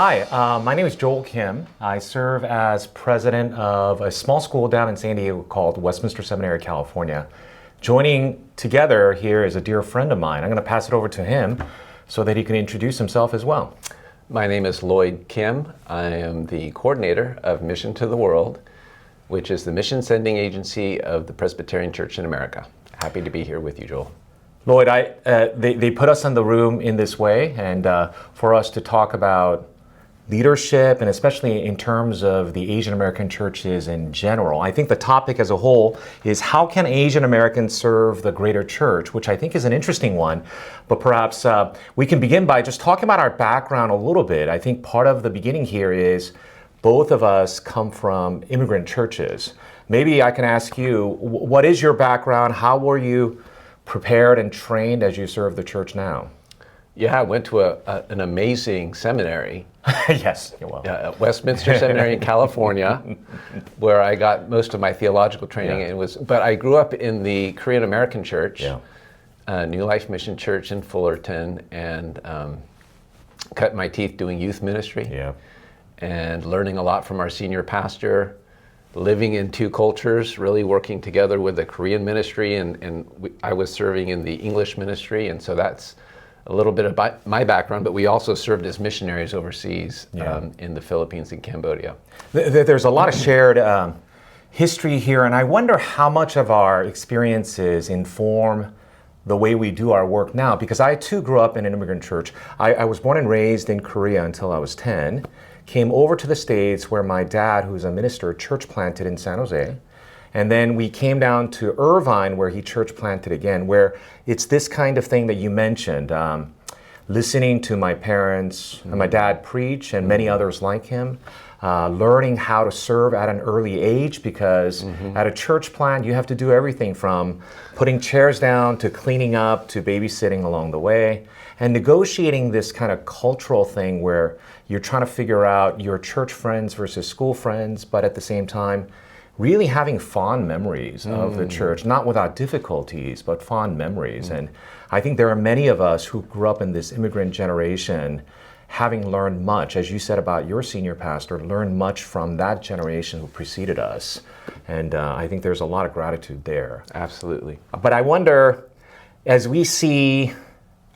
Hi, my name is Joel Kim. I serve as president of a small school down in San Diego called Westminster Seminary, California. Joining together here is a dear friend of mine. I'm going to pass it over to him so that he can introduce himself as well. My name is Lloyd Kim. I am the coordinator of Mission to the World, which is the mission sending agency of the Presbyterian Church in America. Happy to be here with you, Joel. Lloyd, they put us in the room in this way, and for us to talk about leadership, and especially in terms of the Asian American churches in general. I think the topic as a whole is how can Asian Americans serve the greater church, which I think is an interesting one. But perhaps we can begin by just talking about our background a little bit. I think part of the beginning here is both of us come from immigrant churches. Maybe I can ask you, what is your background? How were you prepared and trained as you serve the church now? Yeah, I went to an amazing seminary. Yes, you're welcome. At Westminster Seminary in California, where I got most of my theological training. Yeah. But I grew up in the Korean American Church, Yeah. New Life Mission Church in Fullerton, and cut my teeth doing youth ministry. Yeah. And learning a lot from our senior pastor, living in two cultures, really working together with the Korean ministry, I was serving in the English ministry, and so that's a little bit about my background, but we also served as missionaries overseas in the Philippines and Cambodia. There's a lot of shared history here, and I wonder how much of our experiences inform the way we do our work now, because I too grew up in an immigrant church. I was born and raised in Korea until I was 10, came over to the States where my dad, who's a minister, church planted in San Jose. And then we came down to Irvine where he church planted again, where it's this kind of thing that you mentioned, listening to my parents and my dad preach and many others like him, learning how to serve at an early age, because at a church plant you have to do everything from putting chairs down to cleaning up to babysitting along the way, and negotiating this kind of cultural thing where you're trying to figure out your church friends versus school friends, but at the same time really having fond memories of the church, not without difficulties, but fond memories. And I think there are many of us who grew up in this immigrant generation having learned much, as you said about your senior pastor, learned much from that generation who preceded us. And I think there's a lot of gratitude there. Absolutely. But I wonder, as we see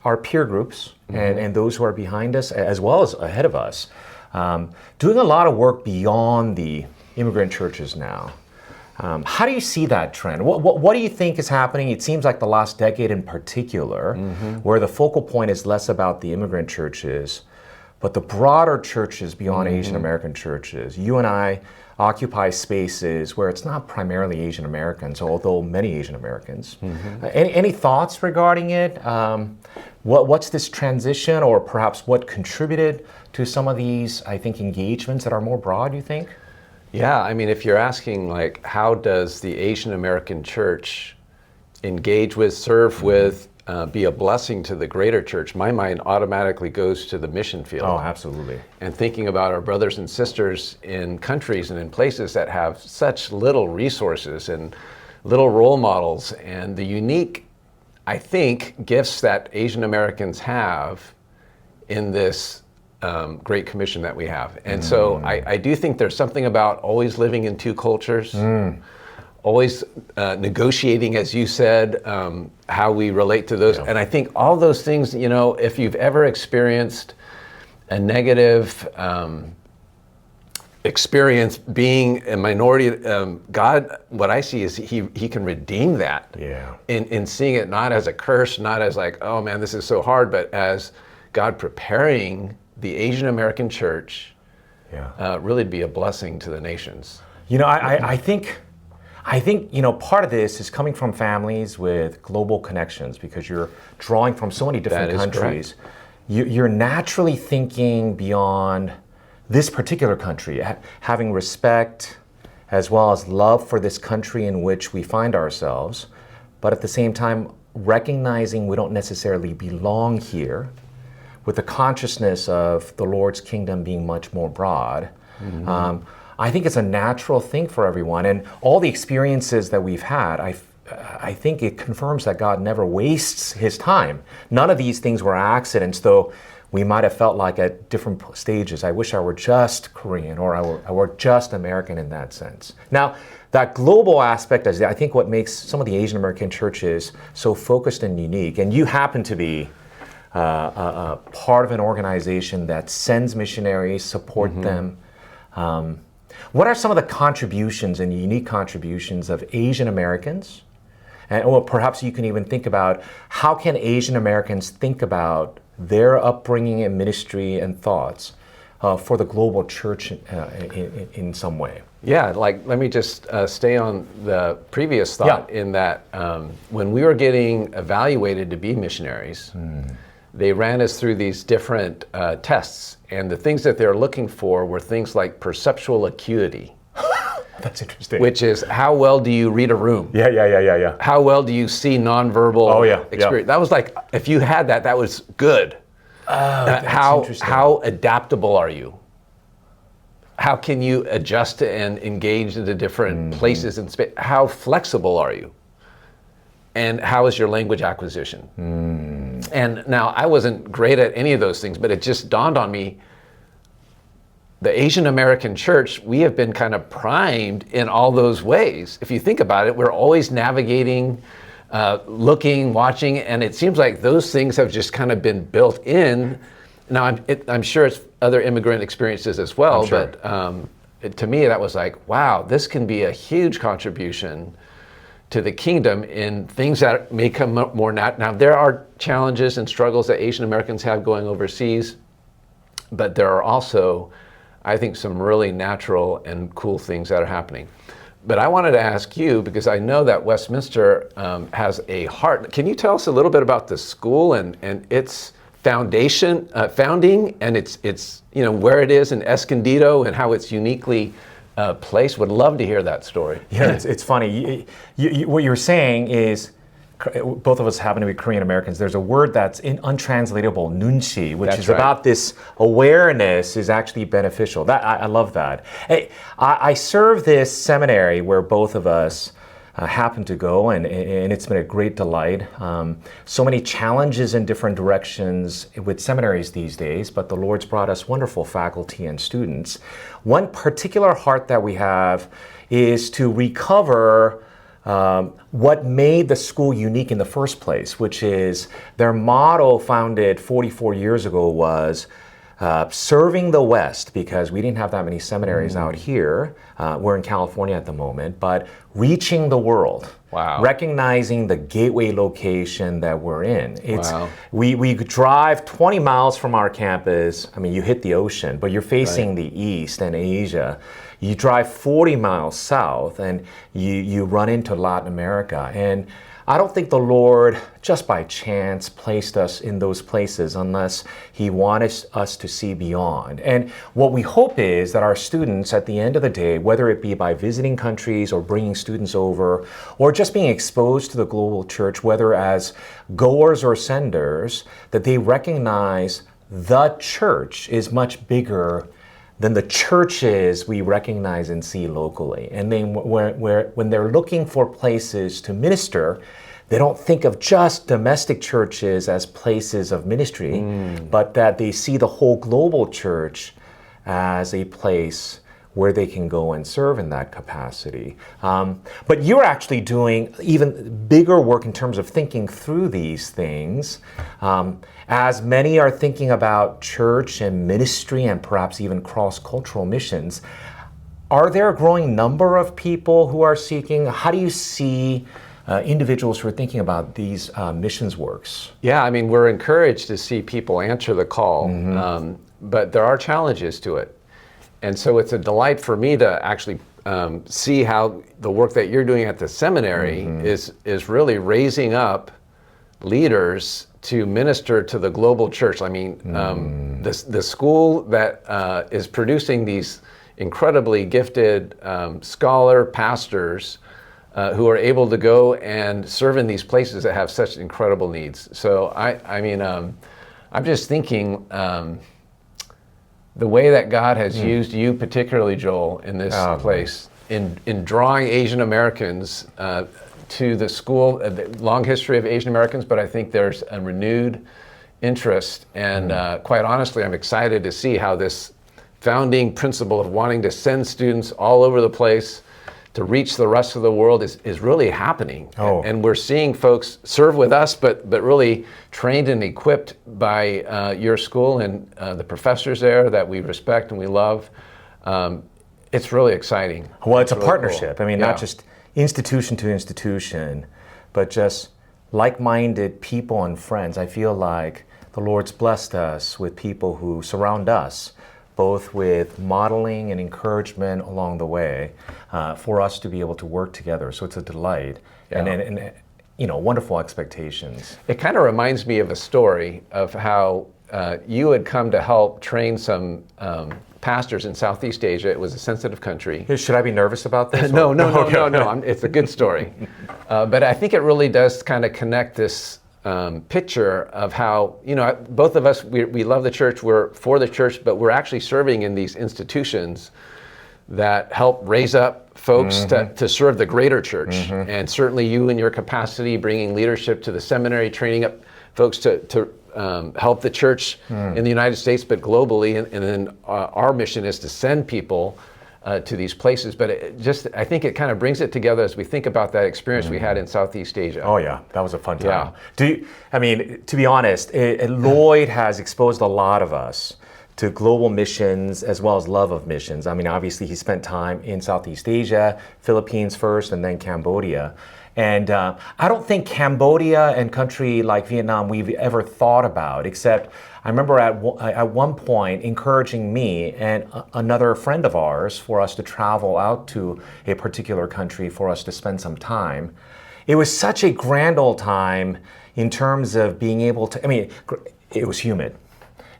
our peer groups and those who are behind us, as well as ahead of us, doing a lot of work beyond the immigrant churches now. How do you see that trend? What do you think is happening? It seems like the last decade in particular, where the focal point is less about the immigrant churches, but the broader churches beyond Asian American churches. You and I occupy spaces where it's not primarily Asian Americans, although many Asian Americans. Any thoughts regarding it? What's this transition, or perhaps what contributed to some of these, I think, engagements that are more broad, you think? Yeah, I mean, if you're asking, like, how does the Asian American church engage with, serve with, be a blessing to the greater church, my mind automatically goes to the mission field. Oh, absolutely. And thinking about our brothers and sisters in countries and in places that have such little resources and little role models, and the unique, I think, gifts that Asian Americans have in this Great Commission that we have. And so I do think there's something about always living in two cultures, always negotiating, as you said, how we relate to those. And I think all those things, you know, if you've ever experienced a negative experience being a minority, God, what I see is he can redeem that in seeing it not as a curse, not as like, oh man, this is so hard, but as God preparing the Asian American church really to be a blessing to the nations. You know, I think, you know, part of this is coming from families with global connections, because you're drawing from so many different countries. You're naturally thinking beyond this particular country, having respect as well as love for this country in which we find ourselves, but at the same time recognizing we don't necessarily belong here, with the consciousness of the Lord's kingdom being much more broad. I think it's a natural thing for everyone, and all the experiences that we've had, I think it confirms that God never wastes his time. None of these things were accidents, though we might have felt like at different stages, I wish I were just Korean or I were just American in that sense. Now, that global aspect is, I think, what makes some of the Asian American churches so focused and unique. And you happen to be part of an organization that sends missionaries, support them. What are some of the contributions and unique contributions of Asian Americans? And or perhaps you can even think about how can Asian Americans think about their upbringing and ministry and thoughts for the global church in some way? Yeah, like let me just stay on the previous thought in that when we were getting evaluated to be missionaries, they ran us through these different tests, and the things that they're looking for were things like perceptual acuity. That's interesting. Which is how well do you read a room? Yeah. How well do you see nonverbal experience? That was like, if you had that, that was good. How adaptable are you? How can you adjust and engage into different places in space? How flexible are you? And how is your language acquisition? And now I wasn't great at any of those things, but it just dawned on me, the Asian American church, we have been kind of primed in all those ways. If you think about it, we're always navigating, looking, watching, and it seems like those things have just kind of been built in. Now, I'm sure it's other immigrant experiences as well, but to me, that was like, wow, this can be a huge contribution to the kingdom in things that may come more now, there are challenges and struggles that Asian Americans have going overseas, but there are also, I think, some really natural and cool things that are happening. But I wanted to ask you, because I know that Westminster has a heart. Can you tell us a little bit about the school and its founding, and its where it is in Escondido and how it's uniquely placed? Would love to hear that story. Yeah, it's funny. What you're saying is, both of us happen to be Korean Americans. There's a word that's untranslatable, nunchi, which is about this awareness is actually beneficial. I love that. Hey, I serve this seminary where both of us happen to go, and it's been a great delight. So many challenges in different directions with seminaries these days, but the Lord's brought us wonderful faculty and students. One particular heart that we have is to recover what made the school unique in the first place, which is their motto, founded 44 years ago, was serving the West, because we didn't have that many seminaries out here. We're in California at the moment, but reaching the world. Wow. Recognizing the gateway location that we're in. We drive 20 miles from our campus. I mean, you hit the ocean, but you're facing the East and Asia. You drive 40 miles south and you run into Latin America. And I don't think the Lord, just by chance, placed us in those places unless He wanted us to see beyond. And what we hope is that our students, at the end of the day, whether it be by visiting countries or bringing students over, or just being exposed to the global church, whether as goers or senders, that they recognize the church is much bigger than the churches we recognize and see locally. And then when they're looking for places to minister, they don't think of just domestic churches as places of ministry, but that they see the whole global church as a place where they can go and serve in that capacity. But you're actually doing even bigger work in terms of thinking through these things. As many are thinking about church and ministry and perhaps even cross-cultural missions, are there a growing number of people who are seeking? How do you see individuals who are thinking about these missions works? Yeah, I mean, we're encouraged to see people answer the call, but there are challenges to it. And so it's a delight for me to actually see how the work that you're doing at the seminary is really raising up leaders to minister to the global church. I mean, the school that is producing these incredibly gifted scholar pastors who are able to go and serve in these places that have such incredible needs. So I mean, I'm just thinking, the way that God has used you, particularly Joel, in this place, in drawing Asian Americans to the school, the long history of Asian Americans, but I think there's a renewed interest. And quite honestly, I'm excited to see how this founding principle of wanting to send students all over the place to reach the rest of the world is really happening. Oh. And we're seeing folks serve with us, but really trained and equipped by your school and the professors there that we respect and we love. It's really exciting. Well, it's a really partnership. cool. I mean, Yeah. not just institution to institution, but just like-minded people and friends. I feel like the Lord's blessed us with people who surround us, both with modeling and encouragement along the way, for us to be able to work together. So it's a delight, Yeah. and you know, wonderful expectations. It kind of reminds me of a story of how you had come to help train some pastors in Southeast Asia. It was a sensitive country. Should I be nervous about this? No. Okay. It's a good story. But I think it really does kind of connect this picture of how, you know, both of us, we love the church, we're for the church, but we're actually serving in these institutions that help raise up folks to serve the greater church. And certainly you in your capacity, bringing leadership to the seminary, training up folks to help the church in the United States, but globally. And then our mission is to send people to these places. But I think it kind of brings it together as we think about that experience we had in Southeast Asia. Oh yeah, that was a fun time. Yeah. I mean, to be honest, Lloyd has exposed a lot of us to global missions as well as love of missions. I mean, obviously he spent time in Southeast Asia, Philippines first, and then Cambodia. And I don't think Cambodia and country like Vietnam we've ever thought about, except I remember at one point encouraging me and another friend of ours for us to travel out to a particular country for us to spend some time. It was such a grand old time in terms of being able to, I mean, it was humid.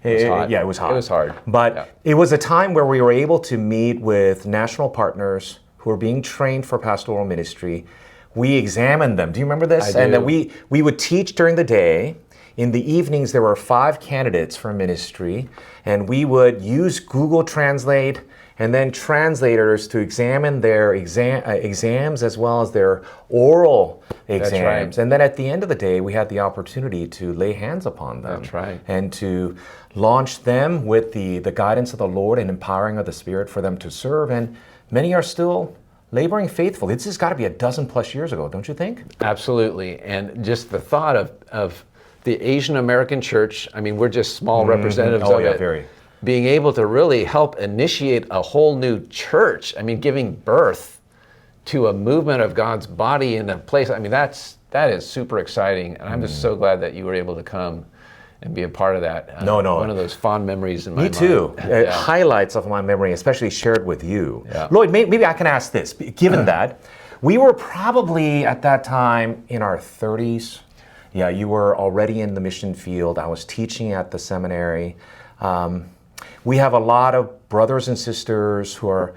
It was hot. Yeah, it was hot. It was hard. But it was a time where we were able to meet with national partners who were being trained for pastoral ministry. We examined them. Do you remember this? I do. And then we would teach during the day. In the evenings, there were 5 candidates for ministry, and we would use Google Translate and then translators to examine their exams as well as their oral exams. That's right. And then at the end of the day, we had the opportunity to lay hands upon them. That's right. And to launch them with the guidance of the Lord and empowering of the Spirit for them to serve. And many are still laboring faithfully. This has got to be a dozen plus years ago, don't you think? Absolutely. And just the thought of the Asian American church, I mean, we're just small representatives of it. Very. Being able to really help initiate a whole new church. I mean, giving birth to a movement of God's body in a place. I mean, that is super exciting. And I'm just so glad that you were able to come and be a part of that. No. One of those fond memories in my mind. Me too. Yeah. Highlights of my memory, especially shared with you. Yeah. Lloyd, maybe I can ask this. Given that, we were probably at that time in our 30s. Yeah, you were already in the mission field. I was teaching at the seminary. We have a lot of brothers and sisters who are,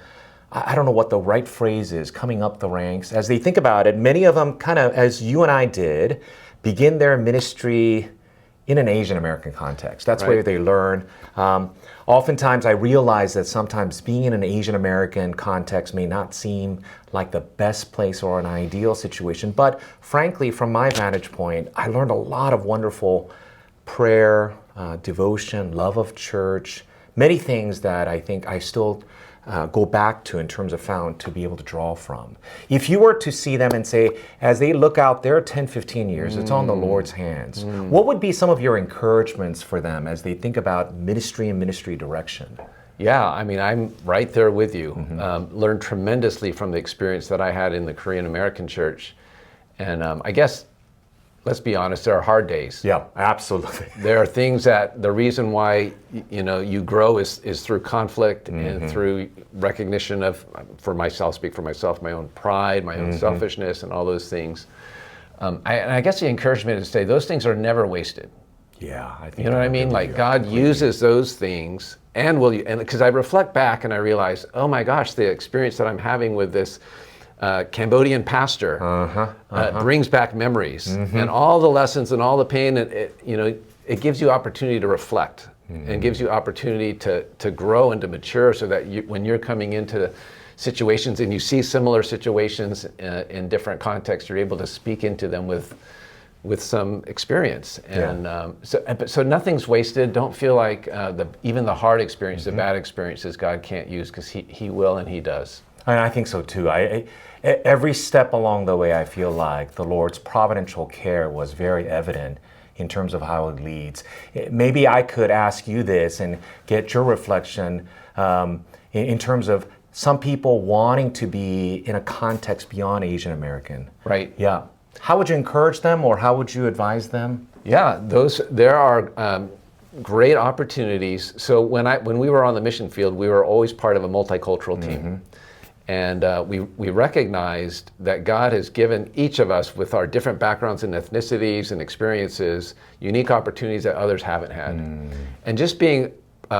I don't know what the right phrase is, coming up the ranks. As they think about it, many of them kind of, as you and I did, begin their ministry in an Asian American context. That's Right. where they learn. Oftentimes I realize that sometimes being in an Asian American context may not seem like the best place or an ideal situation, but frankly, from my vantage point, I learned a lot of wonderful prayer, devotion, love of church, many things that I think I still go back to in terms of found to be able to draw from. If you were to see them and say, as they look out their 10, 15 years, it's on the Lord's hands, what would be some of your encouragements for them as they think about ministry and ministry direction? Yeah, I mean, I'm right there with you. Learned tremendously from the experience that I had in the Korean American church. And I guess, let's be honest, there are hard days. Yeah, absolutely. There are things that the reason why you grow is through conflict and through recognition of, for myself, speak for myself, my own pride, my own selfishness, and all those things. And I guess the encouragement is to say those things are never wasted. Yeah, I think You know what I mean? Like God uses those things, and because I reflect back and I realize, oh my gosh, the experience that I'm having with this Cambodian pastor brings back memories and all the lessons and all the pain. And it gives you opportunity to reflect and gives you opportunity to grow and to mature, so that when you're coming into situations and you see similar situations in different contexts, you're able to speak into them with with some experience. And so nothing's wasted. Don't feel like even the hard experiences, the bad experiences, God can't use, because he will and he does. And I think so too. Every step along the way, I feel like the Lord's providential care was very evident in terms of how it leads. Maybe I could ask you this and get your reflection in terms of some people wanting to be in a context beyond Asian American. Right. Yeah. How would you encourage them, or how would you advise them? Yeah, there are great opportunities. So when we were on the mission field, we were always part of a multicultural team. And we recognized that God has given each of us, with our different backgrounds and ethnicities and experiences, unique opportunities that others haven't had. And just being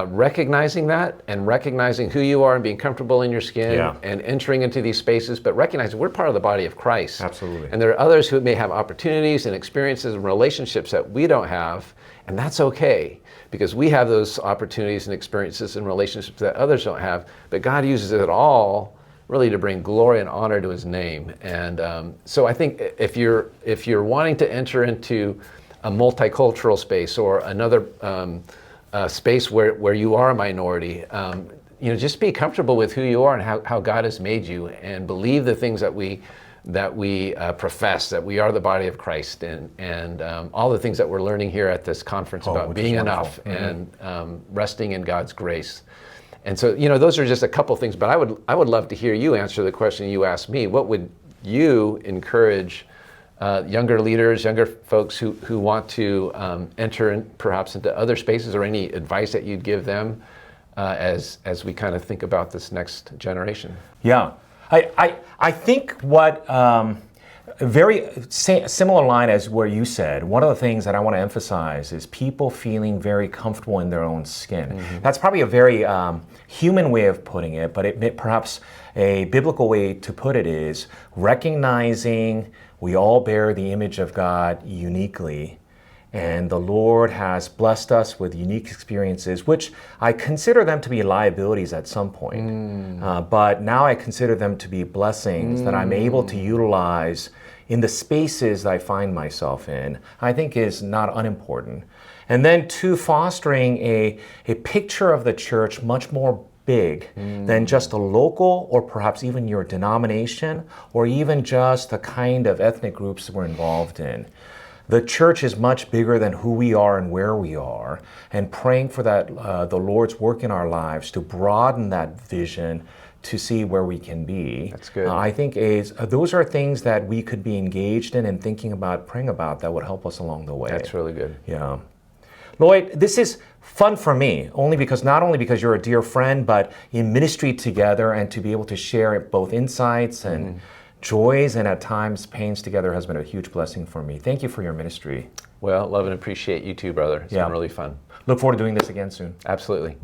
recognizing that, and recognizing who you are, and being comfortable in your skin, and entering into these spaces, but recognizing we're part of the body of Christ. Absolutely. And there are others who may have opportunities and experiences and relationships that we don't have, and that's okay, because we have those opportunities and experiences and relationships that others don't have, but God uses it all really to bring glory and honor to his name. And so I think if you're wanting to enter into a multicultural space, or another space where you are a minority, just be comfortable with who you are and how God has made you, and believe the things that we profess, that we are the body of Christ, and all the things that we're learning here at this conference about being enough and resting in God's grace. And so, those are just a couple things, but I would love to hear you answer the question you asked me. What would you encourage younger leaders, younger folks who want to enter perhaps into other spaces, or any advice that you'd give them as we kind of think about this next generation? Yeah, I think what very similar line as where you said, one of the things that I want to emphasize is people feeling very comfortable in their own skin. That's probably a very human way of putting it, but perhaps a biblical way to put it is recognizing we all bear the image of God uniquely, and the Lord has blessed us with unique experiences, which I consider them to be liabilities at some point. But now I consider them to be blessings that I'm able to utilize in the spaces I find myself in, I think is not unimportant. And then two, fostering a picture of the church much more big than just a local, or perhaps even your denomination, or even just the kind of ethnic groups we're involved in. The church is much bigger than who we are and where we are, and praying for that the Lord's work in our lives to broaden that vision to see where we can be. That's good. I think those are things that we could be engaged in and thinking about, praying about, that would help us along the way. That's really good. Yeah. Lloyd, this is fun for me, not only because you're a dear friend, but in ministry together, and to be able to share both insights and joys and at times pains together has been a huge blessing for me. Thank you for your ministry. Well, love and appreciate you too, brother. It's been really fun. Look forward to doing this again soon. Absolutely.